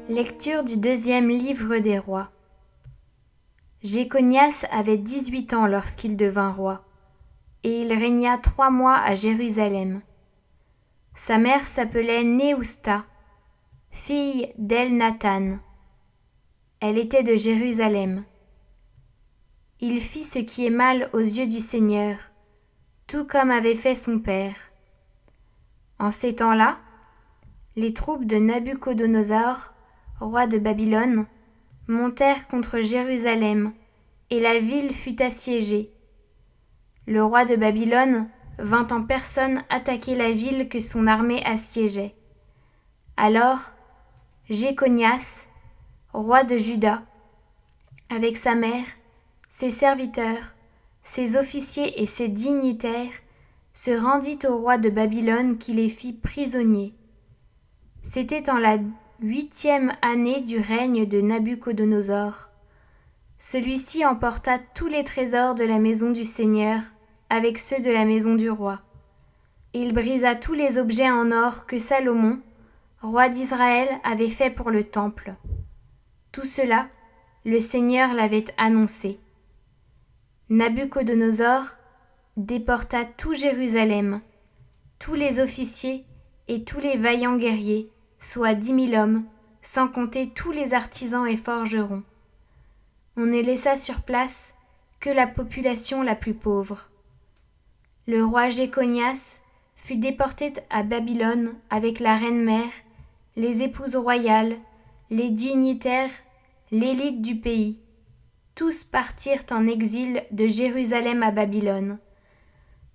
Lecture du deuxième livre des rois. Jéconias avait 18 ans lorsqu'il devint roi, et il régna 3 mois à Jérusalem. Sa mère s'appelait Néousta, fille d'Elnathan. Elle était de Jérusalem. Il fit ce qui est mal aux yeux du Seigneur, tout comme avait fait son père. En ces temps-là, les troupes de Nabuchodonosor, roi de Babylone, montèrent contre Jérusalem, et la ville fut assiégée. Le roi de Babylone vint en personne attaquer la ville que son armée assiégeait. Alors, Jéconias, roi de Juda, avec sa mère, ses serviteurs, ses officiers et ses dignitaires, se rendit au roi de Babylone qui les fit prisonniers. C'était en la 8e année du règne de Nabuchodonosor. Celui-ci emporta tous les trésors de la maison du Seigneur avec ceux de la maison du roi. Il brisa tous les objets en or que Salomon, roi d'Israël, avait fait pour le temple. Tout cela, le Seigneur l'avait annoncé. Nabuchodonosor déporta tout Jérusalem, tous les officiers et tous les vaillants guerriers, soit 10 000 hommes, sans compter tous les artisans et forgerons. On ne laissa sur place que la population la plus pauvre. Le roi Jéconias fut déporté à Babylone avec la reine-mère, les épouses royales, les dignitaires, l'élite du pays. Tous partirent en exil de Jérusalem à Babylone.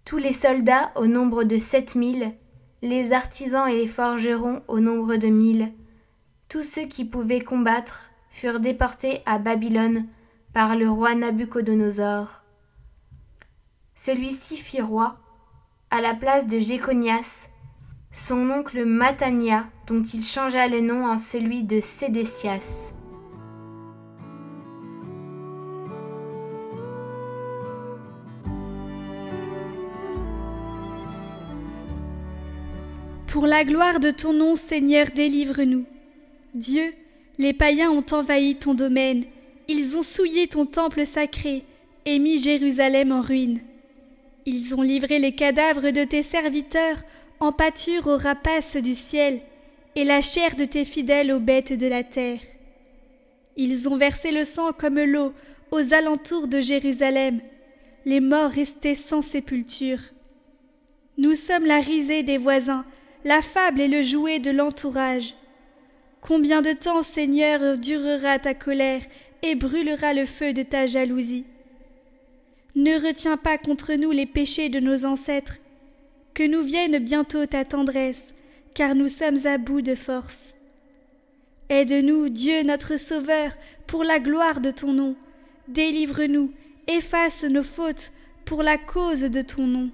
Tous les soldats au nombre de 7 000, les artisans et les forgerons au nombre de 1 000, tous ceux qui pouvaient combattre furent déportés à Babylone par le roi Nabuchodonosor. Celui-ci fit roi, à la place de Jéconias, son oncle Mathania, dont il changea le nom en celui de Sédécias. Pour la gloire de ton nom, Seigneur, délivre-nous. Dieu, les païens ont envahi ton domaine, ils ont souillé ton temple sacré et mis Jérusalem en ruine. Ils ont livré les cadavres de tes serviteurs en pâture aux rapaces du ciel et la chair de tes fidèles aux bêtes de la terre. Ils ont versé le sang comme l'eau aux alentours de Jérusalem, les morts restés sans sépulture. Nous sommes la risée des voisins, la fable et le jouet de l'entourage. Combien de temps, Seigneur, durera ta colère et brûlera le feu de ta jalousie? Ne retiens pas contre nous les péchés de nos ancêtres, que nous vienne bientôt ta tendresse, car nous sommes à bout de force. Aide-nous, Dieu notre Sauveur, pour la gloire de ton nom. Délivre-nous, efface nos fautes pour la cause de ton nom.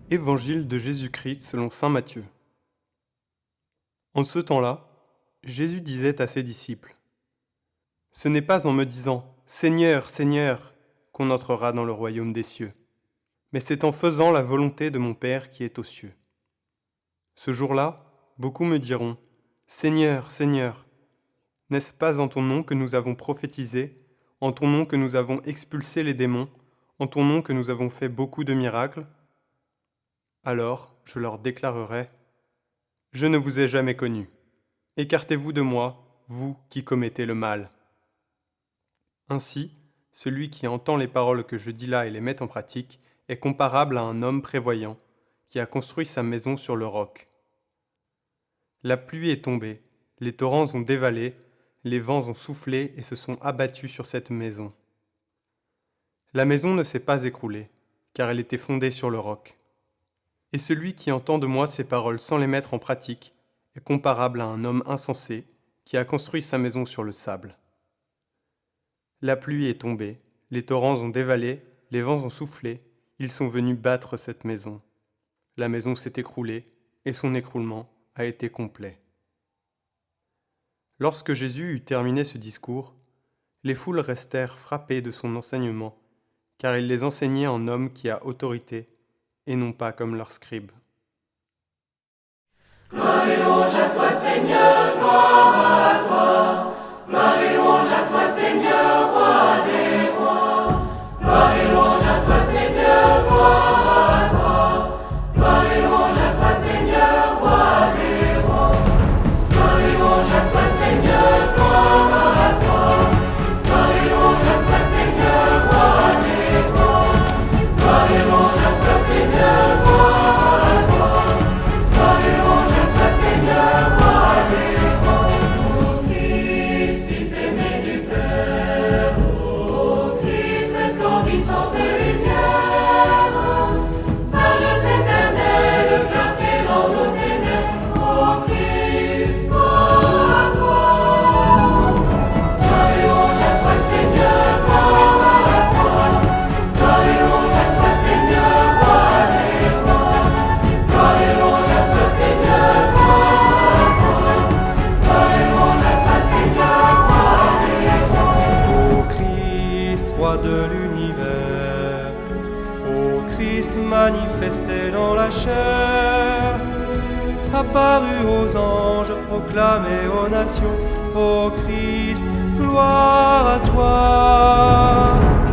Évangile de Jésus-Christ selon saint Matthieu. En ce temps-là, Jésus disait à ses disciples : « Ce n'est pas en me disant « Seigneur, Seigneur » qu'on entrera dans le royaume des cieux, mais c'est en faisant la volonté de mon Père qui est aux cieux. Ce jour-là, beaucoup me diront : Seigneur, Seigneur, n'est-ce pas en ton nom que nous avons prophétisé, en ton nom que nous avons expulsé les démons, en ton nom que nous avons fait beaucoup de miracles ? Alors je leur déclarerai : Je ne vous ai jamais connus. Écartez-vous de moi, vous qui commettez le mal. Ainsi, celui qui entend les paroles que je dis là et les met en pratique est comparable à un homme prévoyant qui a construit sa maison sur le roc. La pluie est tombée, les torrents ont dévalé, les vents ont soufflé et se sont abattus sur cette maison. La maison ne s'est pas écroulée, car elle était fondée sur le roc. Et celui qui entend de moi ces paroles sans les mettre en pratique est comparable à un homme insensé qui a construit sa maison sur le sable. La pluie est tombée, les torrents ont dévalé, les vents ont soufflé, ils sont venus battre cette maison. La maison s'est écroulée et son écroulement a été complet. Lorsque Jésus eut terminé ce discours, les foules restèrent frappées de son enseignement, car il les enseignait en homme qui a autorité et non pas comme leurs scribes. Gloire et louange à toi, Seigneur, gloire à toi. Gloire et louange à toi, Seigneur, roi des rois. Gloire et louange à toi, Seigneur, gloire à toi. Gloire et louange à toi, Seigneur, roi des rois. Gloire et louange à toi, Seigneur, gloire à toi. Gloire et louange à toi, Seigneur, roi des rois. Gloire et louange à toi, Seigneur, gloire à toi. Gloire et louange à toi, Seigneur, roi des rois. Ô Christ, Fils aimé du Père, ô Christ, resplendissante lumière, sagesse éternelle, clarté dans nos ténèbres, ô Christ, gloire à toi. Gloire et louange à toi, Seigneur, gloire à toi. Gloire et louange à toi, Seigneur, roi des rois. Gloire et louange à toi, Seigneur, gloire à toi. Gloire et louange à toi, Seigneur, roi des rois. Ô Christ, roi de l'univers, ô Christ manifesté dans la chair, apparu aux anges, proclamé aux nations, ô Christ, gloire à toi.